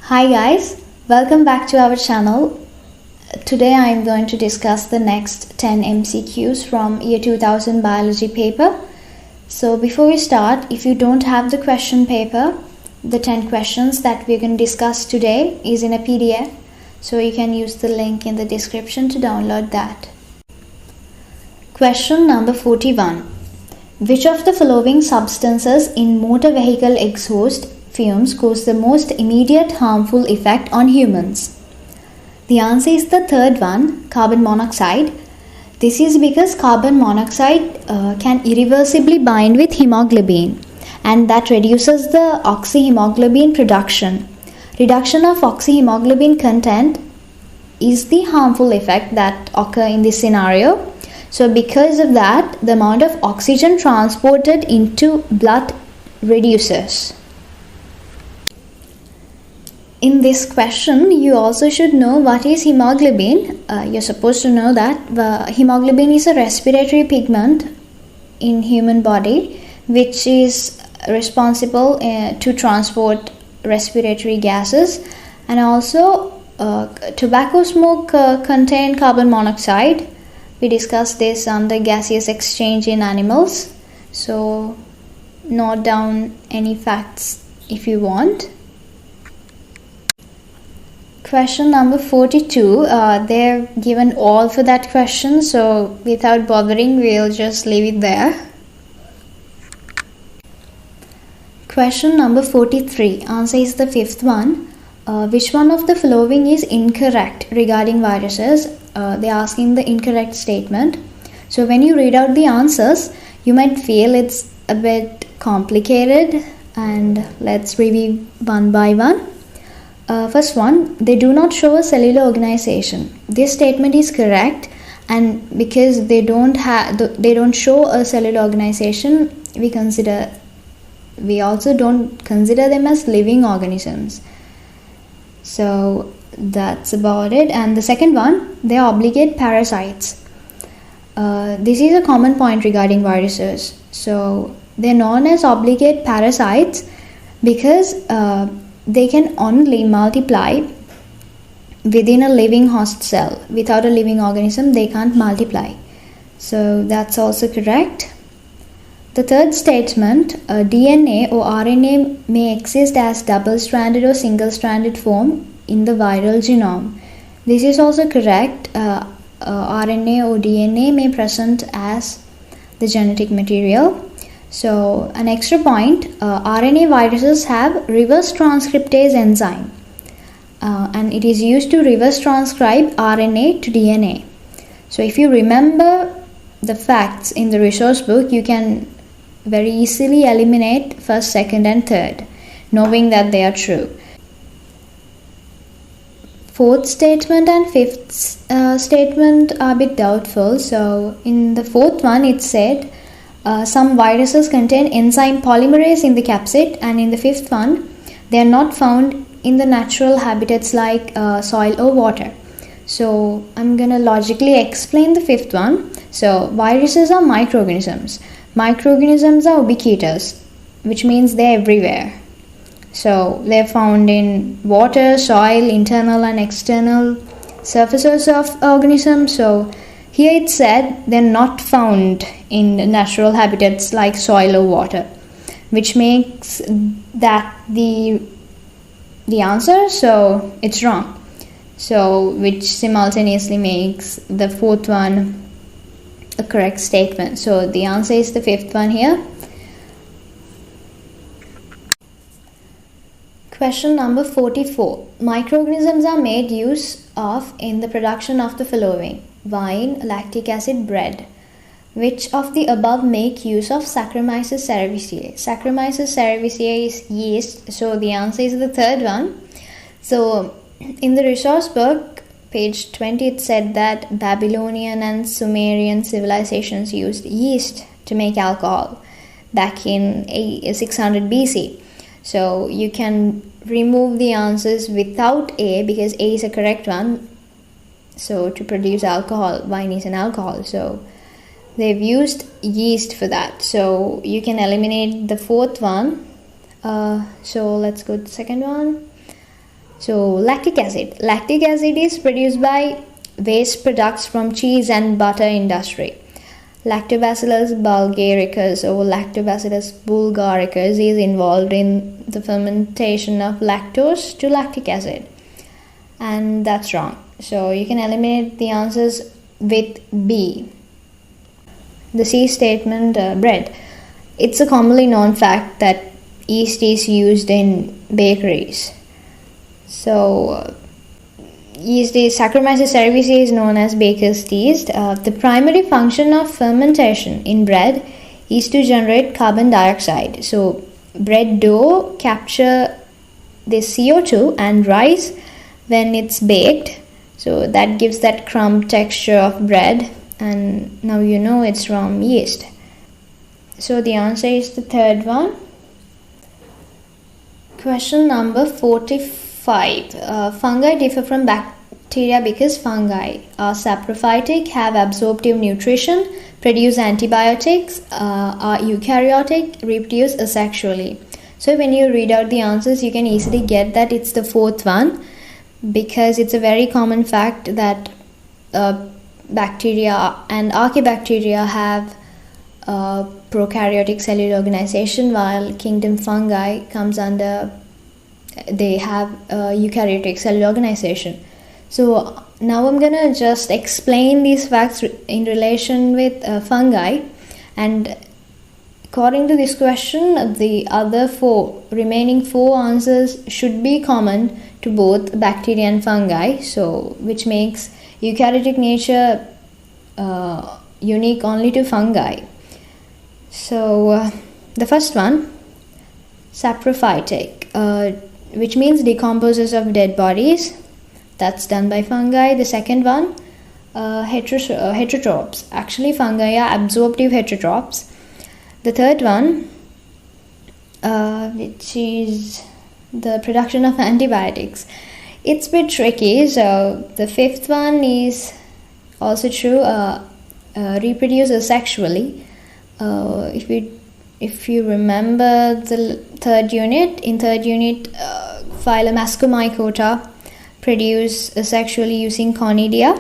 Hi guys, welcome back to our channel. Today I am going to discuss the next 10 MCQs from year 2000 biology paper. So before we start, if you don't have the question paper, the 10 questions that we're going to discuss today is in a PDF. So you can use the link in the description to download that. Question number 41. Which of the following substances in motor vehicle exhaust fumes cause the most immediate harmful effect on humans? The answer is the third one, carbon monoxide. This is because carbon monoxide can irreversibly bind with hemoglobin, and that reduces the oxyhemoglobin production. Reduction of oxyhemoglobin content is the harmful effect that occur in this scenario. So because of that, the amount of oxygen transported into blood reduces. In this question, you also should know what is hemoglobin. You're supposed to know that hemoglobin is a respiratory pigment in human body which is responsible to transport respiratory gases, and also tobacco smoke contain carbon monoxide. We discussed this on the gaseous exchange in animals. So note down any facts if you want. Question number 42. They're given all for that question, so without bothering, we'll just leave it there. Question number 43. Answer is the fifth one. Which one of the following is incorrect regarding viruses? They're asking the incorrect statement. So when you read out the answers, you might feel it's a bit complicated, and let's review one by one. First one, they do not show a cellular organization. This statement is correct, and because they don't show a cellular organization, we also don't consider them as living organisms. So that's about it. And the second one, they are obligate parasites. This is a common point regarding viruses. So they're known as obligate parasites because they can only multiply within a living host cell. Without a living organism, they can't multiply. So that's also correct. The third statement, DNA or RNA may exist as double-stranded or single-stranded form in the viral genome. This is also correct. RNA or DNA may present as the genetic material. So an extra point, RNA viruses have reverse transcriptase enzyme, and it is used to reverse transcribe RNA to DNA. So if you remember the facts in the resource book, you can very easily eliminate first, second and third, knowing that they are true. Fourth statement and fifth statement are a bit doubtful. So in the fourth one, it said some viruses contain enzyme polymerase in the capsid, and in the fifth one, they are not found in the natural habitats like soil or water. So I'm gonna logically explain the fifth one. So viruses are microorganisms. Microorganisms are ubiquitous, which means they're everywhere. So they're found in water, soil, internal and external surfaces of organisms. So here it said they're not found in natural habitats like soil or water, which makes that the answer, so it's wrong. So which simultaneously makes the fourth one a correct statement. So the answer is the fifth one here. Question number 44. Microorganisms are made use of in the production of the following: wine, lactic acid, bread. Which of the above make use of Saccharomyces cerevisiae? Saccharomyces cerevisiae is yeast, so the answer is the third one. So in the resource book, page 20, it said that Babylonian and Sumerian civilizations used yeast to make alcohol back in 600 BC. So you can remove the answers without A because A is a correct one. So to produce alcohol, wine is an alcohol. So they've used yeast for that. So you can eliminate the fourth one. So let's go to the second one. So lactic acid. Lactic acid is produced by waste products from cheese and butter industry. Lactobacillus bulgaricus or Lactobacillus bulgaricus is involved in the fermentation of lactose to lactic acid. And that's wrong. So you can eliminate the answers with B. The C statement, bread. It's a commonly known fact that yeast is used in bakeries. So yeast is Saccharomyces cerevisiae is known as baker's yeast. The primary function of fermentation in bread is to generate carbon dioxide. So bread dough capture this CO2 and rise when it's baked. So that gives that crumb texture of bread, and now you know it's from yeast. So the answer is the third one. Question number 45. Fungi differ from bacteria because fungi are saprophytic, have absorptive nutrition, produce antibiotics, are eukaryotic, reproduce asexually. So when you read out the answers, you can easily get that it's the fourth one, because it's a very common fact that bacteria and archaebacteria have prokaryotic cellular organization, while kingdom fungi comes under, they have eukaryotic cellular organization. So now I'm gonna just explain these facts in relation with fungi, and according to this question, the other remaining four answers should be common to both bacteria and fungi, so which makes eukaryotic nature unique only to fungi. So the first one, saprophytic, which means decomposers of dead bodies. That's done by fungi. The second one, heterotrophs. Actually, fungi are absorptive heterotrophs. The third one, which is the production of antibiotics. It's a bit tricky. So the fifth one is also true, reproduce asexually. If you remember the third unit, phylum Ascomycota produce asexually using conidia.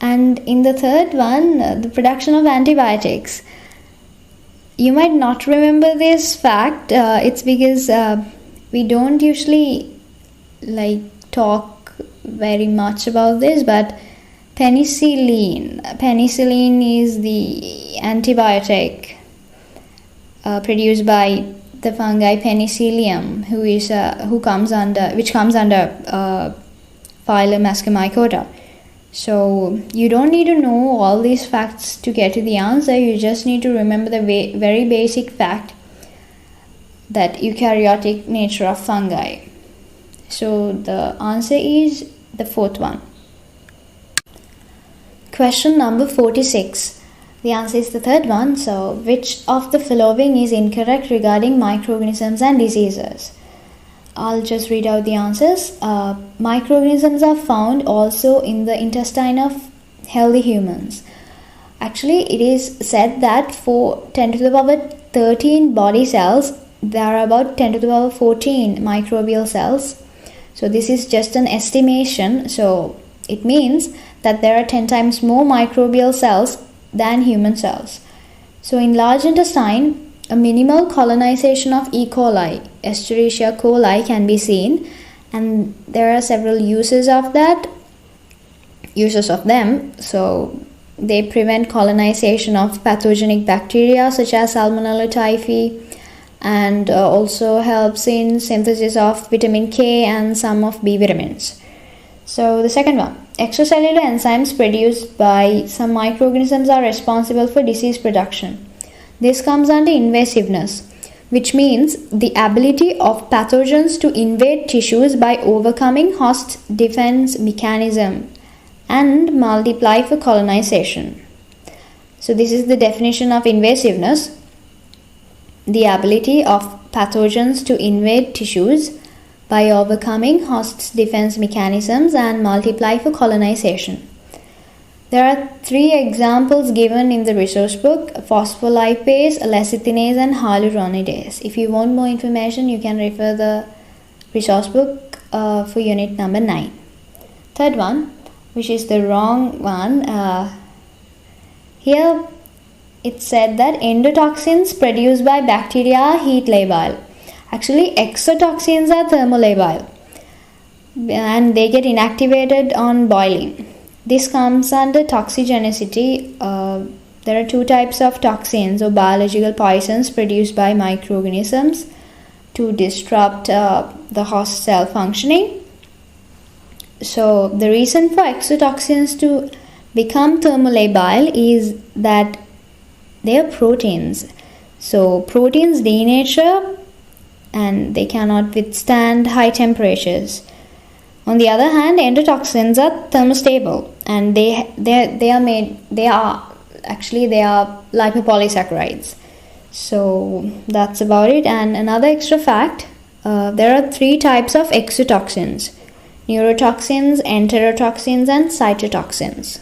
And in the third one, the production of antibiotics. You might not remember this fact. It's because we don't usually talk very much about this, but penicillin is the antibiotic produced by the fungi Penicillium, which comes under phylum Ascomycota. So you don't need to know all these facts to get to the answer. You just need to remember the very basic fact that eukaryotic nature of fungi. So the answer is the fourth one. Question number 46. The answer is the third one. So which of the following is incorrect regarding microorganisms and diseases? I'll just read out the answers. Microorganisms are found also in the intestine of healthy humans. Actually, it is said that for 10 to the power 13 body cells, there are about 10 to the power 14 microbial cells. So this is just an estimation. So it means that there are 10 times more microbial cells than human cells. So in large intestine, a minimal colonization of E. coli, Escherichia coli, can be seen, and there are several uses of them. So they prevent colonization of pathogenic bacteria such as Salmonella typhi, and also helps in synthesis of vitamin K and some of B vitamins. So the second one, extracellular enzymes produced by some microorganisms are responsible for disease production. This comes under invasiveness, which means the ability of pathogens to invade tissues by overcoming host defense mechanism and multiply for colonization. So this is the definition of invasiveness: the ability of pathogens to invade tissues by overcoming host defense mechanisms and multiply for colonization. There are 3 examples given in the resource book: phospholipase, lecithinase, and hyaluronidase. If you want more information, you can refer the resource book for unit number 9. Third one, which is the wrong one. Here it said that endotoxins produced by bacteria are heat labile. Actually, exotoxins are thermolabile and they get inactivated on boiling. This comes under toxigenicity. There are two types of toxins or biological poisons produced by microorganisms to disrupt the host cell functioning. So the reason for exotoxins to become thermolabile is that they are proteins. So proteins denature and they cannot withstand high temperatures. On the other hand, endotoxins are thermostable and they are lipopolysaccharides. So that's about it. And another extra fact, there are 3 types of exotoxins: neurotoxins, enterotoxins, and cytotoxins.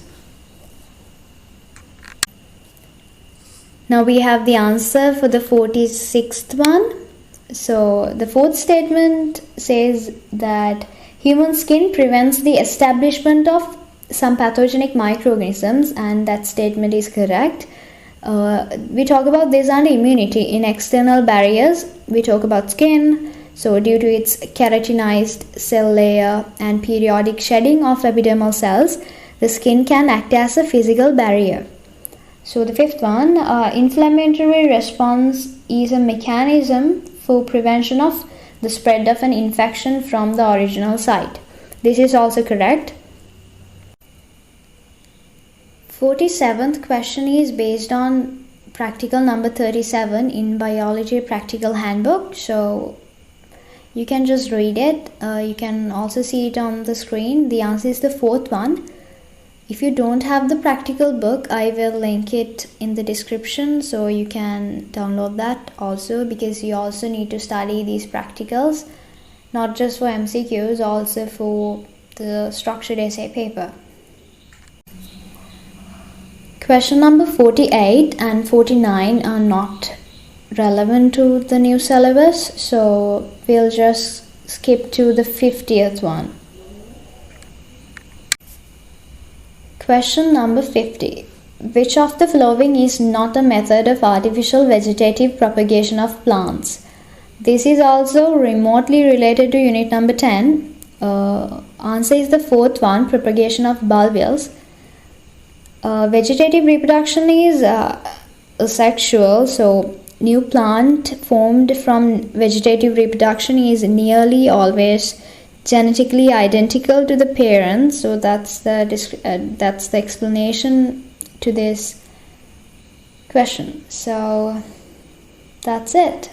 Now we have the answer for the 46th one. So the fourth statement says that human skin prevents the establishment of some pathogenic microorganisms, and that statement is correct. We talk about this under immunity. In external barriers, we talk about skin. So due to its keratinized cell layer and periodic shedding of epidermal cells, the skin can act as a physical barrier. So the fifth one, inflammatory response is a mechanism for prevention of the spread of an infection from the original site. This is also correct. 47th question is based on practical number 37 in Biology Practical Handbook. So you can just read it. You can also see it on the screen. The answer is the fourth one. If you don't have the practical book, I will link it in the description so you can download that also, because you also need to study these practicals, not just for MCQs, also for the structured essay paper. Question number 48 and 49 are not relevant to the new syllabus, so we'll just skip to the 50th one. Question number 50. Which of the following is not a method of artificial vegetative propagation of plants? This is also remotely related to unit number 10. Answer is the fourth one, propagation of bulbils. Vegetative reproduction is asexual, so new plant formed from vegetative reproduction is nearly always genetically identical to the parent. So that's the explanation to this question. So that's it.